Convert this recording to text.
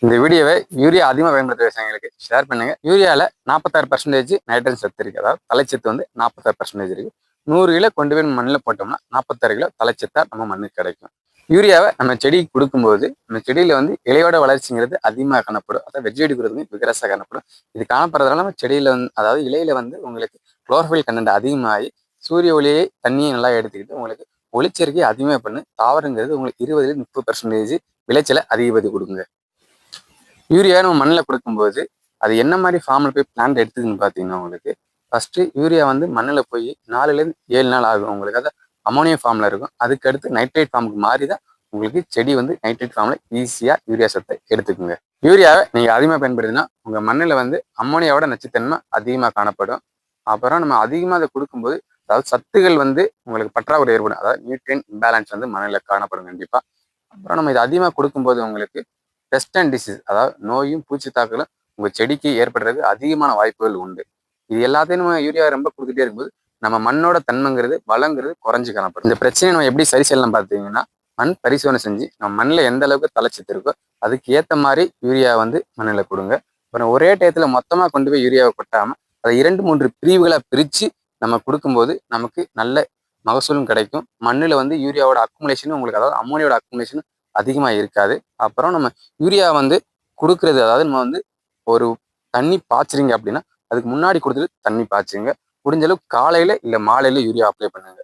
இந்த வீடியோவை யூரியா அதிகமாக பயன்படுத்த விவசாயிகளுக்கு ஷேர் பண்ணுங்க. யூரியாவில் 46% நைட்ரஜன் சத்து இருக்கு. அதாவது தலைச்சத்து வந்து 46% இருக்கு. 100 கிலோ கொண்டு போய் மண்ணில் போட்டோம்னா 46 கிலோ தலைச்சத்தா நம்ம மண்ணுக்கு கிடைக்கும். யூரியாவை நம்ம செடிக்கு கொடுக்கும்போது நம்ம செடியில வந்து இலையோட வளர்ச்சிங்கிறது அதிகமாக காணப்படும். அதாவது வெஜ்ஜடி குரோத்துமே விகரசா காணப்படும். இது காணப்படுறதுனால நம்ம செடியில வந்து அதாவது இலையில வந்து உங்களுக்கு குளோரோஃபில் கண்டென்ட் அதிகமாகி சூரிய ஒளியை தண்ணியை நல்லா எடுத்துக்கிட்டு உங்களுக்கு ஒளிச்சேர்க்கை அதிகமாக பண்ணு தாவரங்கிறது உங்களுக்கு 20-30% விளைச்சலை அதிகப்படுத்தி கொடுக்குங்க. யூரியா நம்ம மண்ணில் கொடுக்கும்போது அது என்ன மாதிரி ஃபார்மில் போய் பிளான்ட் எடுத்துக்குன்னு பார்த்தீங்கன்னா உங்களுக்கு ஃபர்ஸ்ட் யூரியா வந்து மண்ணில் போய் 4-7 நாள் ஆகும் உங்களுக்கு. அதை அமோனியம் ஃபார்மில் இருக்கும். அதுக்கு அடுத்து நைட்ரேட் ஃபார்முக்கு மாறி தான் உங்களுக்கு செடி வந்து நைட்ரேட் ஃபார்மில் ஈஸியாக யூரியா சத்தை எடுத்துக்குங்க. யூரியாவை நீங்கள் அதிகமாக பயன்படுத்தினா உங்கள் மண்ணில் வந்து அம்மோனியாவோட நச்சுத்தன்மை அதிகமாக காணப்படும். அப்புறம் நம்ம அதிகமாக அதை கொடுக்கும்போது அதாவது சத்துகள் வந்து உங்களுக்கு பற்றாக்குறை ஏற்படும். அதாவது நியூட்ரியன் இம்பேலன்ஸ் வந்து மண்ணில் காணப்படும் கண்டிப்பாக. அப்புறம் நம்ம இது அதிகமாக கொடுக்கும்போது உங்களுக்கு பெஸ்ட் அண்ட் டிசீஸ் அதாவது நோயும் பூச்சி தாக்கலும் உங்கள் செடிக்கு ஏற்படுறதுக்கு அதிகமான வாய்ப்புகள் உண்டு. இது எல்லாத்தையும் நம்ம யூரியா ரொம்ப கொடுத்துட்டே இருக்கும்போது நம்ம மண்ணோட தன்மைங்கிறது வளங்கிறது குறைஞ்சு காணப்படும். இந்த பிரச்சனையை நம்ம எப்படி சரி செய்யலாம் பார்த்தீங்கன்னா மண் பரிசோதனை செஞ்சு நம்ம மண்ணில் எந்த அளவுக்கு தலைச்சத்து இருக்கோ அதுக்கு ஏற்ற மாதிரி யூரியா வந்து மண்ணில் கொடுங்க. அப்புறம் ஒரே டயத்தில் மொத்தமாக கொண்டு போய் யூரியாவை கொட்டாமல் அதை 2-3 பிரிவுகளாக பிரித்து நம்ம கொடுக்கும்போது நமக்கு நல்ல மகசூலும் கிடைக்கும். மண்ணில் வந்து யூரியாவோட அக்குமுலேஷனும் உங்களுக்கு அதாவது அம்மோனியோட அக்குமுலேஷனும் அதிகமாக இருக்காது. அப்புறம் நம்ம யூரியா வந்து கொடுக்கறது அதாவது நம்ம வந்து ஒரு தண்ணி பாய்ச்சுறீங்க அப்படின்னா அதுக்கு முன்னாடி கொடுத்துட்டு தண்ணி பாய்ச்சுங்க. முடிஞ்ச அளவுக்கு காலையில இல்லை மாலையில யூரியா அப்ளை பண்ணுங்க.